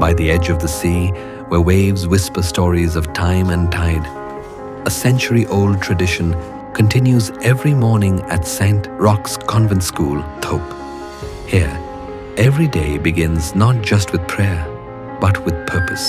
by the edge of the sea, where waves whisper stories of time and tide, a century-old tradition continues every morning at St. Roch's Convent School, Thope. Here, every day begins not just with prayer, but with purpose.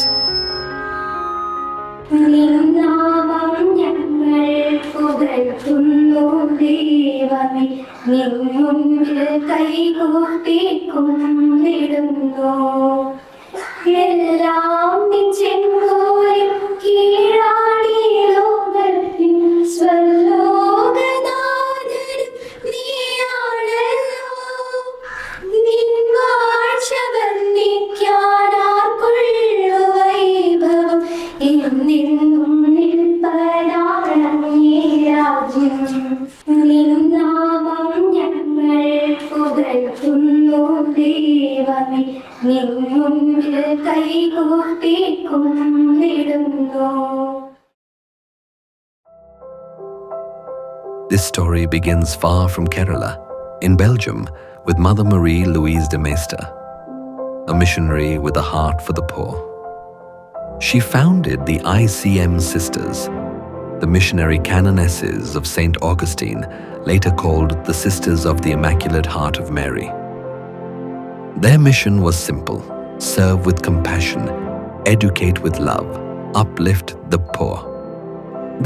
This story begins far from Kerala, in Belgium, with Mother Marie Louise de Meester, a missionary with a heart for the poor. She founded the ICM Sisters, the missionary canonesses of St. Augustine, later called the Sisters of the Immaculate Heart of Mary. Their mission was simple: serve with compassion, educate with love, uplift the poor.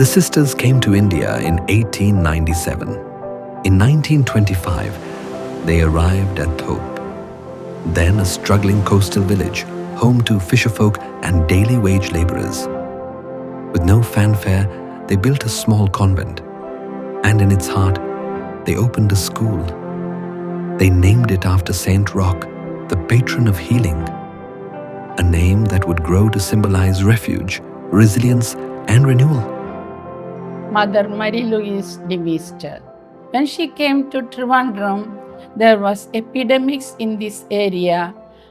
The sisters came to India in 1897. In 1925, they arrived at Thope, then a struggling coastal village, home to fisherfolk and daily wage laborers. With no fanfare, they built a small convent, and in its heart, they opened a school. They named it after Saint Roch, the patron of healing, a name that would grow to symbolize refuge, resilience, and renewal. Mother Marie-Louise de Meester. When she came to Trivandrum, there was epidemics in this area,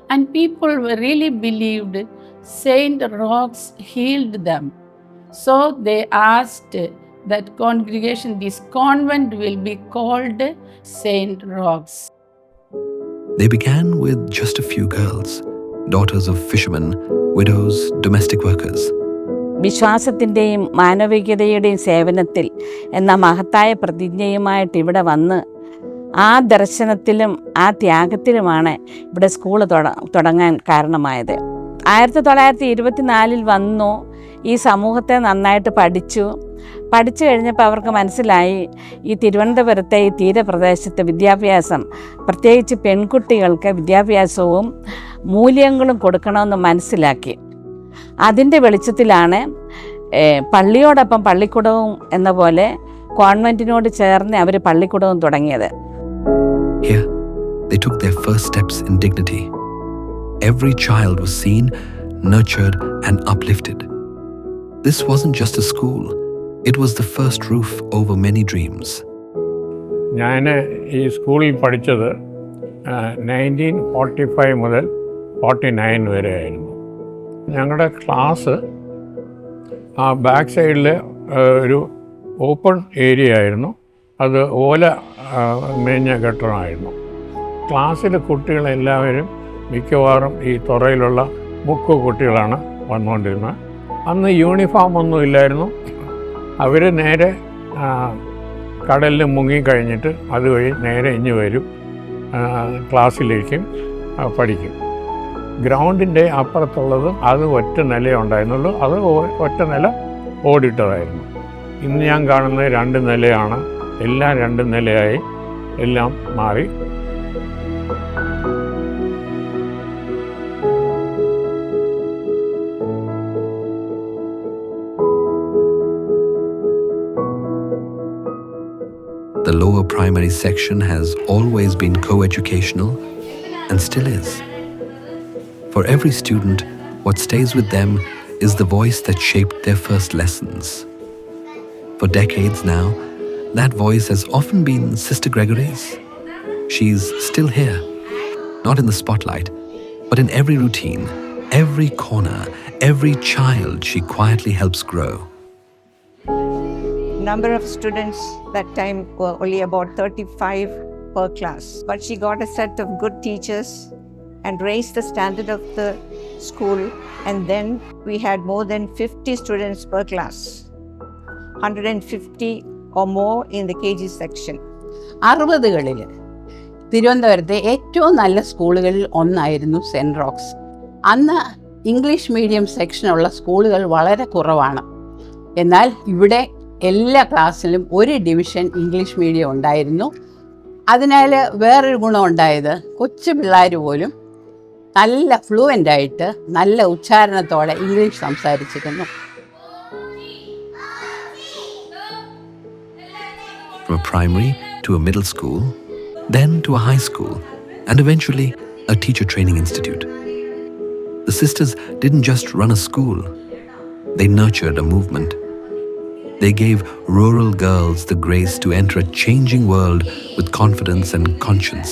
and people really believed Saint Roch's healed them. So they asked that congregation, this convent will be called Saint Roch's. They began with just a few girls, daughters of fishermen, widows, domestic workers. വിശ്വാസത്തിൻ്റെയും മാനവികതയുടെയും സേവനത്തിൽ എന്ന മഹത്തായ പ്രതിജ്ഞയുമായിട്ട് ഇവിടെ വന്ന് ആ ദർശനത്തിലും ആ ത്യാഗത്തിലുമാണ് ഇവിടെ school തുടങ്ങാൻ കാരണമായത്. 1924 വന്നു. ഈ സമൂഹത്തെ നന്നായിട്ട് പഠിച്ചു കഴിഞ്ഞപ്പോൾ അവർക്ക് മനസ്സിലായി ഈ തിരുവനന്തപുരത്തെ ഈ തീരപ്രദേശത്തെ വിദ്യാഭ്യാസം, പ്രത്യേകിച്ച് പെൺകുട്ടികൾക്ക് വിദ്യാഭ്യാസവും മൂല്യങ്ങളും കൊടുക്കണമെന്ന് മനസ്സിലാക്കി. അതിൻ്റെ വെളിച്ചത്തിലാണ് പള്ളിയോടൊപ്പം പള്ളിക്കൂടവും എന്ന പോലെ കോൺവെൻറ്റിനോട് ചേർന്ന് അവർ പള്ളിക്കൂടവും തുടങ്ങിയത്. Here, they took their first steps in dignity. Every child was seen, nurtured, and uplifted. This wasn't just a school. It was the first roof over many dreams. ഞാൻ ഈ സ്കൂളിൽ പഠിച്ചത് 1945 മുതൽ 49 വരെ ആയിരുന്നു. ഞങ്ങളുടെ ക്ലാസ് ആ ബാക്ക് സൈഡിൽ ഒരു ഓപ്പൺ ഏരിയ ആയിരുന്നു. അത് ഓല മേഞ്ഞ കെട്ടിടമായിരുന്നു. ക്ലാസ്സിൽ കുട്ടികളെല്ലാവരും മിക്കവാറും ഈ തുറയിലുള്ള മുക്ക് കുട്ടികളാണ് വന്നുകൊണ്ടിരുന്നത്. അന്ന് യൂണിഫോം ഒന്നും ഇല്ലായിരുന്നു. അവർ നേരെ കടലിൽ മുങ്ങിക്കഴിഞ്ഞിട്ട് അതുവഴി നേരെ ഇഞ്ഞ് വരും, ക്ലാസ്സിലേക്കും പഠിക്കും. ഗ്രൗണ്ടിൻ്റെ അപ്പുറത്തുള്ളത് അത് ഒറ്റ നിലയേ ഉണ്ടായിരുന്നുള്ളൂ. അത് ഒറ്റ നില ഓടിട്ടതായിരുന്നു. ഇന്ന് ഞാൻ കാണുന്നത് 2 നിലയാണ്. എല്ലാം 2 നിലയായി എല്ലാം മാറി. The lower primary section has always been co-educational and still is. For every student, what stays with them is the voice that shaped their first lessons. For decades now, that voice has often been Sister Gregory's. She's still here, not in the spotlight, but in every routine, every corner, every child she quietly helps grow. Number of students that time were only about 35 per class, but she got a set of good teachers and raised the standard of the school, and then we had more than 50 students per class, 150 or more in the KG section. 60കളിൽ തിരുവനന്തപുരത്തെ ഏറ്റവും നല്ല സ്കൂളുകളിൽ ഒന്നായിരുന്നു cent rocks. അന്ന് English medium സെക്ഷനുള്ള സ്കൂളുകൾ വളരെ കുറവാണ്. എന്നാൽ ഇവിടെ എല്ലാ ക്ലാസ്സിലും ഒരു ഡിവിഷൻ ഇംഗ്ലീഷ് മീഡിയം ഉണ്ടായിരുന്നു. അതിനാൽ വേറൊരു ഗുണം ഉണ്ടായത് കൊച്ചു പിള്ളേർ പോലും നല്ല ഫ്ലുവൻ്റായിട്ട് നല്ല ഉച്ചാരണത്തോടെ ഇംഗ്ലീഷ് സംസാരിച്ചിരുന്നു. From a primary to a middle school, then to a high school, and eventually a teacher training institute. The sisters didn't just run a school, they nurtured a movement. They gave rural girls the grace to enter a changing world with confidence and conscience.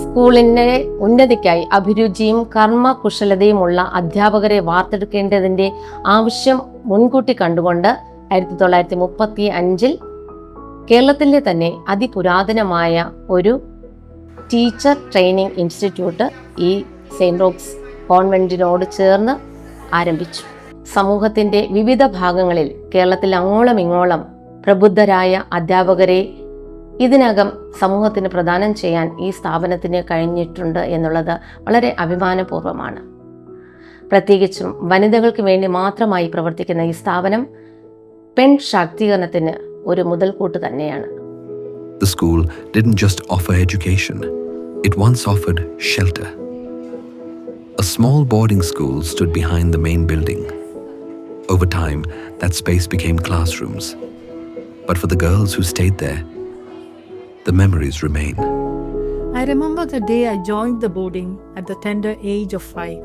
സ്കൂളിൻ്റെ ഉന്നതിക്കായി അഭിരുചിയും കർമ്മകുശലതയുമുള്ള അധ്യാപകരെ വാർത്തെടുക്കേണ്ടതിൻ്റെ ആവശ്യം മുൻകൂട്ടി കണ്ടുകൊണ്ട് 1935 കേരളത്തിലെ തന്നെ അതിപുരാതനമായ ഒരു teacher training institute ഈ saint rocks കോൺവെൻറ്റിനോട് ചേർന്ന് ആരംഭിച്ചു. സമൂഹത്തിൻ്റെ വിവിധ ഭാഗങ്ങളിൽ കേരളത്തിൽ അങ്ങോളം ഇങ്ങോളം പ്രബുദ്ധരായ അധ്യാപകരെ ഇതിനകം സമൂഹത്തിന് പ്രദാനം ചെയ്യാൻ ഈ സ്ഥാപനത്തിന് കഴിഞ്ഞിട്ടുണ്ട് എന്നുള്ളത് വളരെ അഭിമാനപൂർവ്വമാണ്. പ്രത്യേകിച്ചും വനിതകൾക്ക് വേണ്ടി മാത്രമായി പ്രവർത്തിക്കുന്ന ഈ സ്ഥാപനം പെൺ ശാക്തീകരണത്തിന് ഒരു മുതൽക്കൂട്ട് തന്നെയാണ്. The school didn't just offer education, it once offered shelter. A small boarding school stood behind the main building. Over time, that space became classrooms. But for the girls who stayed there, the memories remain. I remember the day I joined the boarding at the tender age of 5.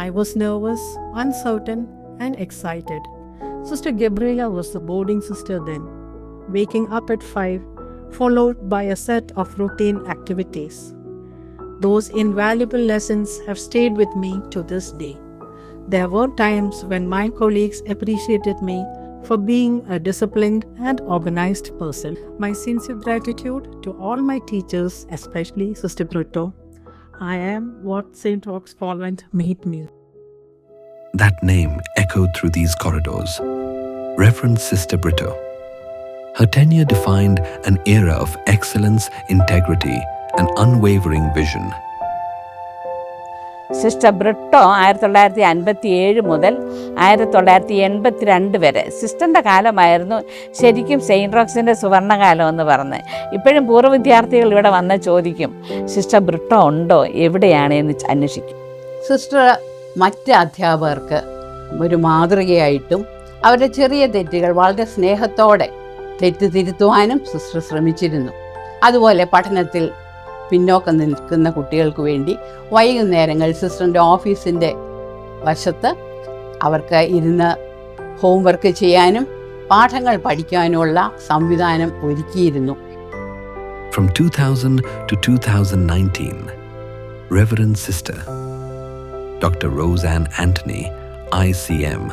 I was nervous, uncertain, and excited. Sister Gabriela was the boarding sister then. Waking up at 5, followed by a set of routine activities. Those invaluable lessons have stayed with me to this day. There were times when my colleagues appreciated me for being a disciplined and organized person. My sincere gratitude to all my teachers, especially Sister Brito. I am what St. Rock's Convent made me. That name echoed through these corridors. Reverend Sister Brito. Her tenure defined an era of excellence, integrity, and unwavering vision. Sister Britto 1957 മുതൽ 1982 വരെ സിസ്റ്ററിൻ്റെ കാലമായിരുന്നു ശരിക്കും saint റോക്സിൻ്റെ സുവർണ്ണകാലം എന്ന് പറഞ്ഞ്. ഇപ്പോഴും പൂർവ്വ വിദ്യാർത്ഥികൾ ഇവിടെ വന്ന് ചോദിക്കും, സിസ്റ്റർ ബ്രിട്ടോ ഉണ്ടോ, എവിടെയാണ് എന്ന് അന്വേഷിക്കും. സിസ്റ്റർ മറ്റ് അധ്യാപകർക്ക് ഒരു മാതൃകയായിട്ടും അവരുടെ ചെറിയ തെറ്റുകൾ വളരെ സ്നേഹത്തോടെ തിരുത്തുവാനും സിസ്റ്റർ ശ്രമിച്ചിരുന്നു. അതുപോലെ പഠനത്തിൽ പിന്നോക്കം നിൽക്കുന്ന കുട്ടികൾക്ക് വേണ്ടി വൈകുന്നേരങ്ങൾ സിസ്റ്ററിൻ്റെ ഓഫീസിൻ്റെ വശത്ത് അവർക്ക് ഇരുന്ന് ഹോംവർക്ക് ചെയ്യാനും പാഠങ്ങൾ പഠിക്കാനുമുള്ള സംവിധാനം ഒരുക്കിയിരുന്നു. From 2000 to 2019, Reverend Sister Dr. Roseanne Anthony, ICM,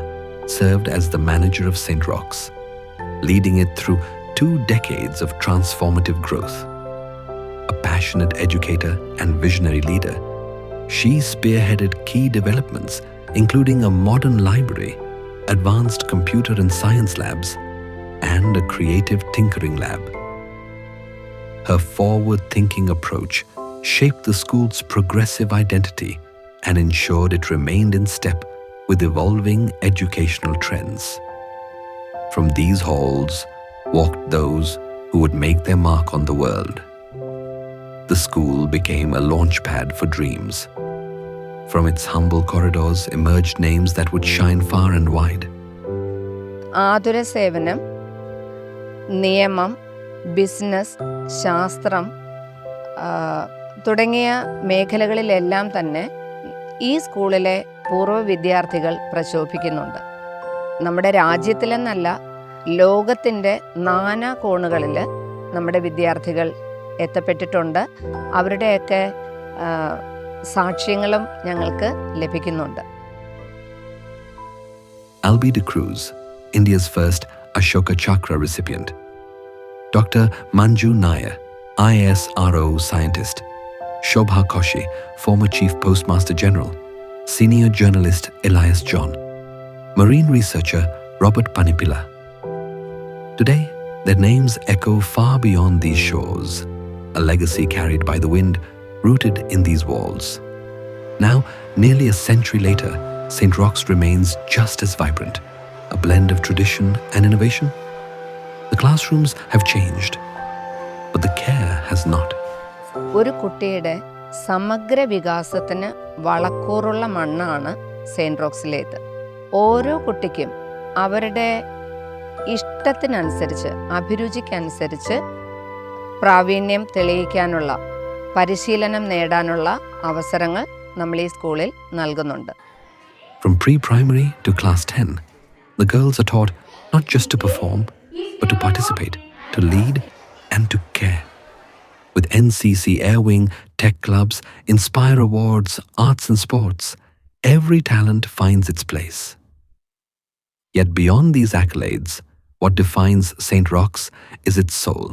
served as the manager of St. Rock's, leading it through 2 decades of transformative growth. A passionate educator and visionary leader, she spearheaded key developments, including a modern library, advanced computer and science labs, and a creative tinkering lab. Her forward-thinking approach shaped the school's progressive identity and ensured it remained in step with evolving educational trends. From these halls walked those who would make their mark on the world. The school became a launchpad for dreams. From its humble corridors emerged names that would shine far and wide. ആതുര സേവനം, നിയമം, business, ശാസ്ത്രം തുടങ്ങിയ മേഖലകളിലെല്ലാം തന്നെ ഈ സ്കൂളിലെ പൂർവ്വ വിദ്യാർത്ഥികൾ പ്രശോഭിക്കുന്നുണ്ട്. നമ്മുടെ രാജ്യത്തിലെന്നല്ല, ലോകത്തിൻ്റെ നാനാ കോണുകളിൽ നമ്മുടെ വിദ്യാർത്ഥികൾ എത്തപ്പെട്ടിട്ടുണ്ട്. അവരുടെയൊക്കെ സാക്ഷ്യങ്ങളും ഞങ്ങൾക്ക് ലഭിക്കുന്നുണ്ട്. Albi de Cruz, India's first Ashoka Chakra recipient. Dr. Manju Nair, ISRO scientist. Shobha Koshi, former Chief Postmaster General, senior journalist Elias John, marine researcher Robert Panipila. Today, their names echo far beyond these shores, a legacy carried by the wind, rooted in these walls. Now, nearly a century later, St. Roch's remains just as vibrant, a blend of tradition and innovation. The classrooms have changed, but the care has not. ഒരു കുട്ടിയുടെ സമഗ്ര വികാസത്തിന് വളക്കൂറുള്ള മണ്ണാണ് saint റോക്സിലേത്. ഓരോ കുട്ടിക്കും അവരുടെ ഇഷ്ടത്തിനനുസരിച്ച്, അഭിരുചിക്കനുസരിച്ച് പ്രാവീണ്യം തെളിയിക്കാനുള്ള, പരിശീലനം നേടാനുള്ള അവസരങ്ങൾ നമ്മൾ ഈ സ്കൂളിൽ നൽകുന്നുണ്ട്. From pre-primary to class 10, the girls are taught not just to perform, but to participate, to lead, and to care. With NCC Air Wing, tech clubs, Inspire Awards, arts and sports, every talent finds its place. Yet beyond these accolades, what defines St. Roch's is its soul.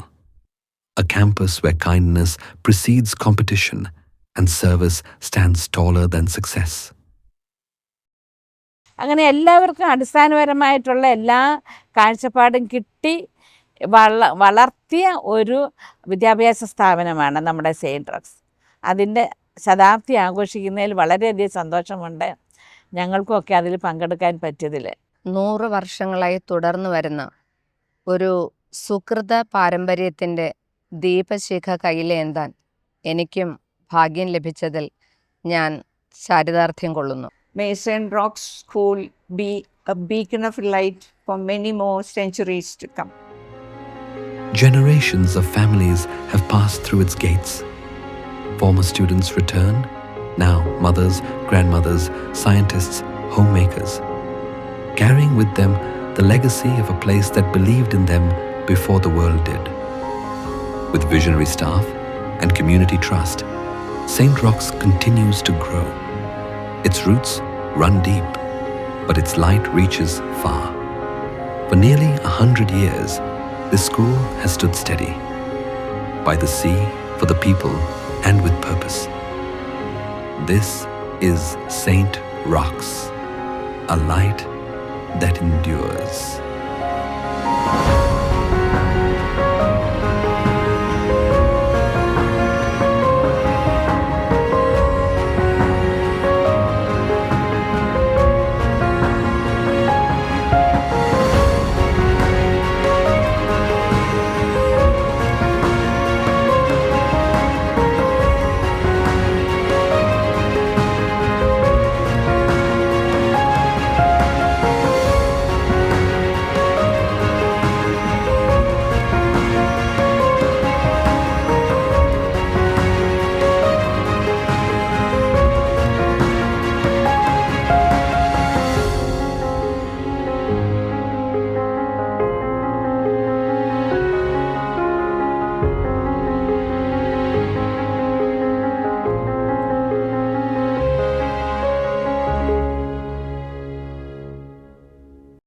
A campus where kindness precedes competition and service stands taller than success. അങ്ങനെ എല്ലാവർക്കും അടിസ്ഥാനപരമായിട്ടുള്ള എല്ലാ കാഴ്ചപ്പാടും കിട്ടി വളർത്തിയ ഒരു വിദ്യാഭ്യാസ സ്ഥാപനമാണ് നമ്മുടെ സെയിൻറ് റോക്സ്. അതിൻ്റെ ശതാബ്ദി ആഘോഷിക്കുന്നതിൽ വളരെയധികം സന്തോഷമുണ്ട്. ഞങ്ങൾക്കുമൊക്കെ അതിൽ പങ്കെടുക്കാൻ പറ്റിയതിൽ. 100 വർഷങ്ങളായി തുടർന്നു വരുന്ന ഒരു സുകൃത പാരമ്പര്യത്തിൻ്റെ ദീപശിഖ കയ്യിലേന്താൻ എനിക്കും ഭാഗ്യം ലഭിച്ചതിൽ ഞാൻ ചാരിതാർത്ഥ്യം കൊള്ളുന്നു. May St. Roch's School be a beacon of light for many more centuries to come. Generations of families have passed through its gates. Former students return, now mothers, grandmothers, scientists, homemakers, carrying with them the legacy of a place that believed in them before the world did. With visionary staff and community trust, St. Roch's continues to grow. Its roots run deep, but its light reaches far. For nearly 100 years, this school has stood steady, by the sea, for the people, and with purpose. This is St. Roch's, a light that endures.